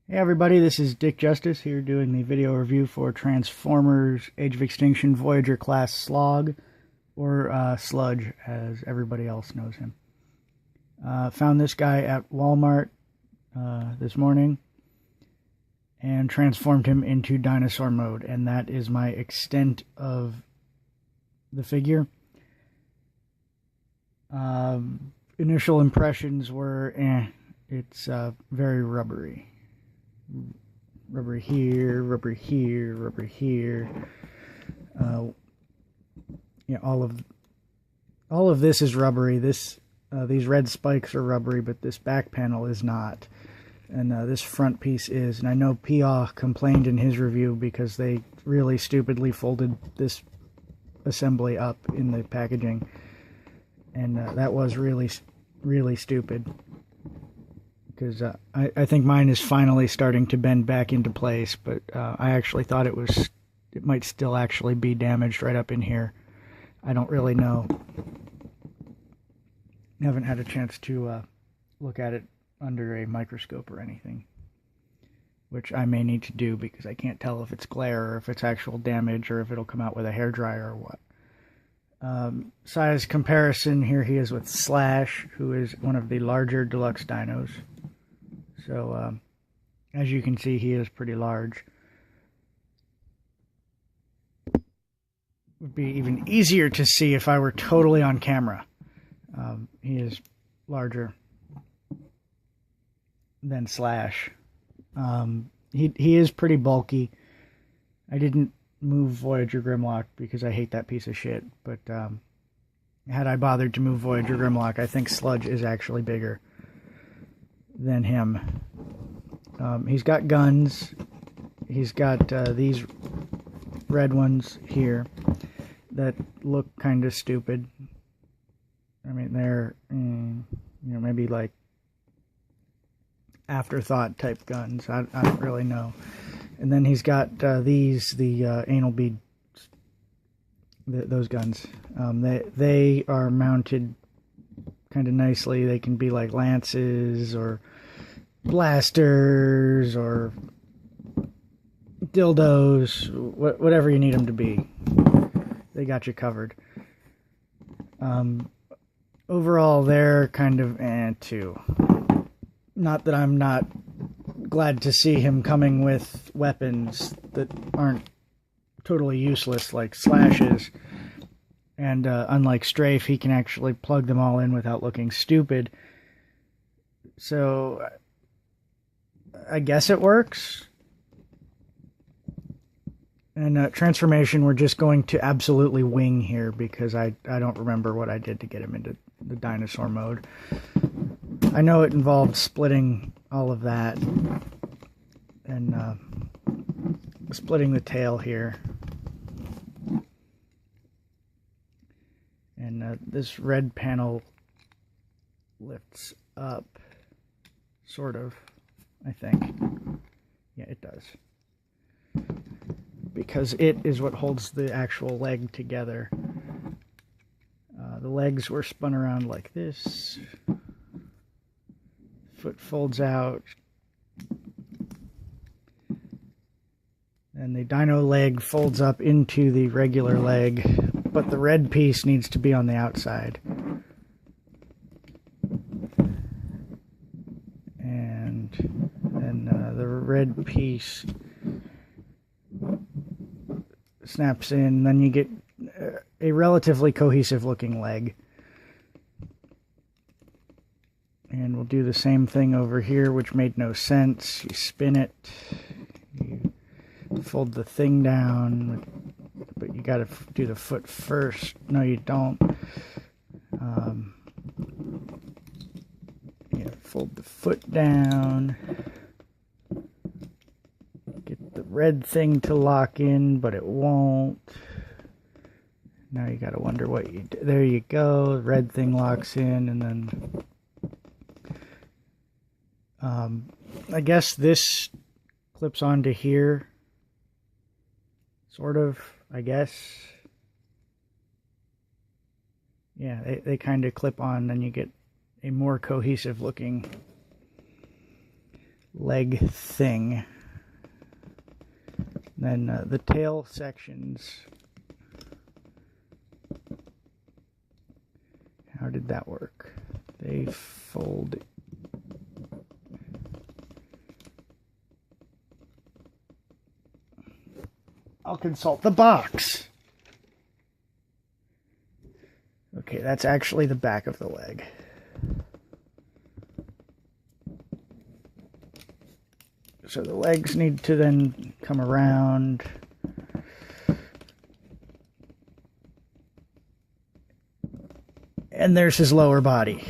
Hey everybody, this is Dick Justice here doing the video review for Transformers Age of Extinction Voyager class Slog, or Sludge as everybody else knows him. Found this guy at Walmart this morning and transformed him into dinosaur mode, and that is my extent of the figure. Initial impressions were, it's very rubbery. Rubber here, rubber here, rubber here. Yeah, all of this is rubbery. These red spikes are rubbery, but this back panel is not, and this front piece is. And I know Pia complained in his review because they really stupidly folded this assembly up in the packaging, and that was really stupid. Because I think mine is finally starting to bend back into place, but I actually thought it might still actually be damaged right up in here. I don't really know. I haven't had a chance to look at it under a microscope or anything, which I may need to do because I can't tell if it's glare or if it's actual damage or if it'll come out with a hairdryer or what. Size comparison, here he is with Slash, who is one of the larger deluxe dinos. So, as you can see, he is pretty large. Would be even easier to see if I were totally on camera. He is larger than Slash. He is pretty bulky. I didn't move Voyager Grimlock because I hate that piece of shit, but had I bothered to move Voyager Grimlock, I think Sludge is actually bigger than him. He's got guns. He's got these red ones here that look kind of stupid. I mean, they're maybe like afterthought type guns. I don't really know. And then he's got the anal bead, those guns. They are mounted kind of nicely. They can be like lances or blasters or dildos, whatever you need them to be. They got you covered. Overall, they're kind of too. Not that I'm not glad to see him coming with weapons that aren't totally useless like Slash's. And unlike Strafe, he can actually plug them all in without looking stupid. So, I guess it works. And transformation, we're just going to absolutely wing here because I don't remember what I did to get him into the dinosaur mode. I know it involved splitting all of that and splitting the tail here. And this red panel lifts up, sort of, I think. Yeah, it does. Because it is what holds the actual leg together. The legs were spun around like this. Foot folds out. And the dino leg folds up into the regular leg, but the red piece needs to be on the outside. And then the red piece snaps in, then you get a relatively cohesive looking leg. And we'll do the same thing over here, which made no sense. You spin it, you fold the thing down, but you gotta do the foot first. No, you don't. Yeah, fold the foot down. Get the red thing to lock in, but it won't. Now you gotta wonder what you do. There you go. The red thing locks in, and then I guess this clips onto here. Sort of, I guess. Yeah, they kind of clip on, then you get a more cohesive looking leg thing. Then the tail sections. How did that work? They fold. I'll consult the box. Okay, that's actually the back of the leg. So the legs need to then come around. And there's his lower body.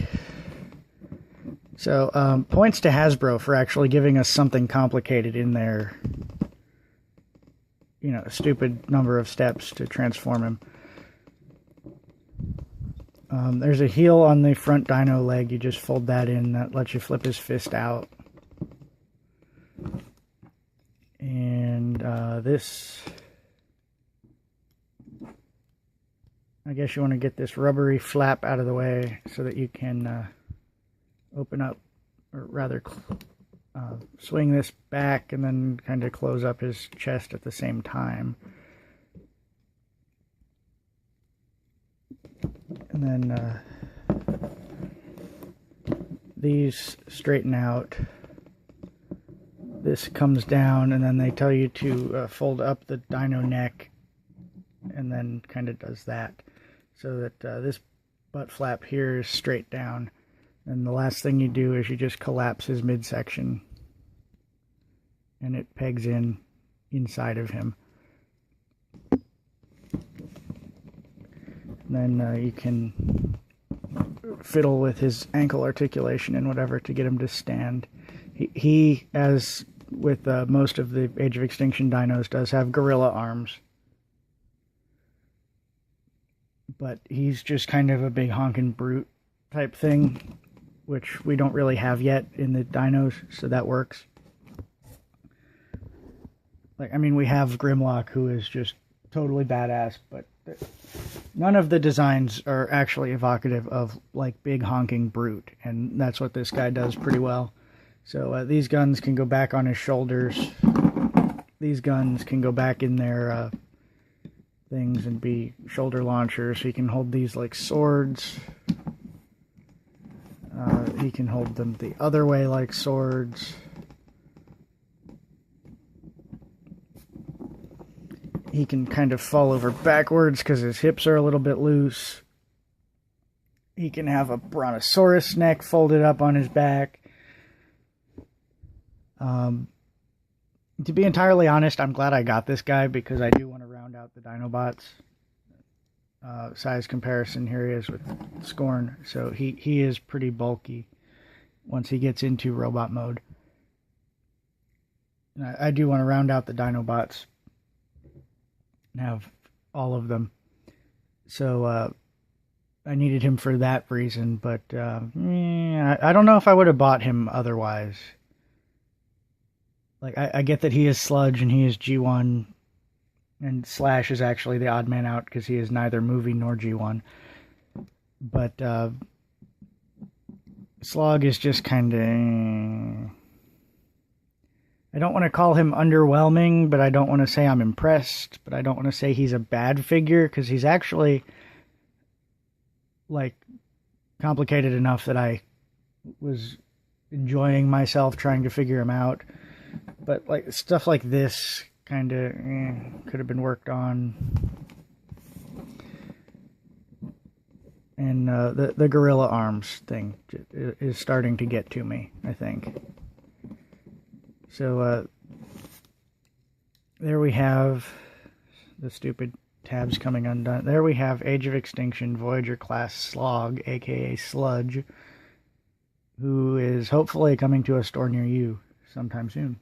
So, points to Hasbro for actually giving us something complicated in there. You know, a stupid number of steps to transform him. There's a heel on the front dino leg. You just fold that in. That lets you flip his fist out. And this... I guess you want to get this rubbery flap out of the way so that you can open up, or rather swing this back and then kind of close up his chest at the same time. And then these straighten out. This comes down, and then they tell you to fold up the dino neck, and then kind of does that. So that this butt flap here is straight down. And the last thing you do is you just collapse his midsection. And it pegs in inside of him. And then you can fiddle with his ankle articulation and whatever to get him to stand. He as with most of the Age of Extinction dinos, does have gorilla arms. But he's just kind of a big honkin' brute type thing, which we don't really have yet in the dinos, so that works. Like, I mean, we have Grimlock, who is just totally badass, but none of the designs are actually evocative of, like, big honking brute, and that's what this guy does pretty well. So these guns can go back on his shoulders. These guns can go back in their things and be shoulder launchers. He can hold these like swords. He can hold them the other way like swords. He can kind of fall over backwards because his hips are a little bit loose. He can have a brontosaurus neck folded up on his back. To be entirely honest, I'm glad I got this guy because I do want to round out the Dinobots. Size comparison, here he is with Scorn. So he is pretty bulky once he gets into robot mode. And I do want to round out the Dinobots and have all of them. So I needed him for that reason, but I don't know if I would have bought him otherwise. Like, I get that he is Sludge and he is G1, and Slash is actually the odd man out because he is neither movie nor G1. But Slog is just kind of... I don't want to call him underwhelming, but I don't want to say I'm impressed, but I don't want to say he's a bad figure, because he's actually, like, complicated enough that I was enjoying myself trying to figure him out. But like stuff like this kind of could have been worked on. And the gorilla arms thing is starting to get to me, I think. So there we have the stupid tabs coming undone. There we have Age of Extinction Voyager class Slog, aka Sludge, who is hopefully coming to a store near you sometime soon.